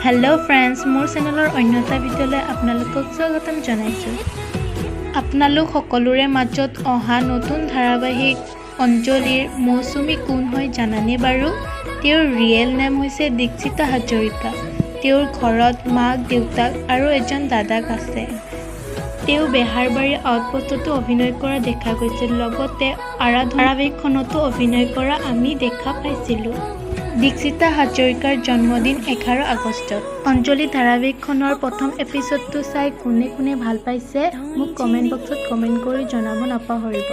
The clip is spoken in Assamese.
हेलो फ्रेंड्स मोर चेनेलर अन्यता भिडिओले आपनालोকক स्वागतम जनाइছো। आपनालोक সকলোৰে মাজত অহা নতুন ধাৰাবাহিক অঞ্জলিৰ মৌচুমী কোন হয় জানানে বাৰু? তেওঁৰ ৰিয়েল নাম হৈছে দীক্ষিতা হাজৰিকা। তেওঁৰ ঘৰত মাক দেউতাক আৰু এজন দাদাক আছে। তেওঁ বেহাৰবাৰীৰ আউটপোষ্টতো অভিনয় কৰা দেখা গৈছিল, লগতে ধাৰাবাহিকখনতো অভিনয় কৰা আমি দেখা পাইছিলো। দীক্ষিতা হাজৰিকাৰ জন্মদিন 11 আগষ্টত। অঞ্জলি ধাৰাবাহিকখনৰ প্ৰথম এপিছডটো চাই কোনে কোনে ভাল পাইছে মোক কমেণ্ট বক্সত কমেণ্ট কৰি জনাব নাপাহৰিব।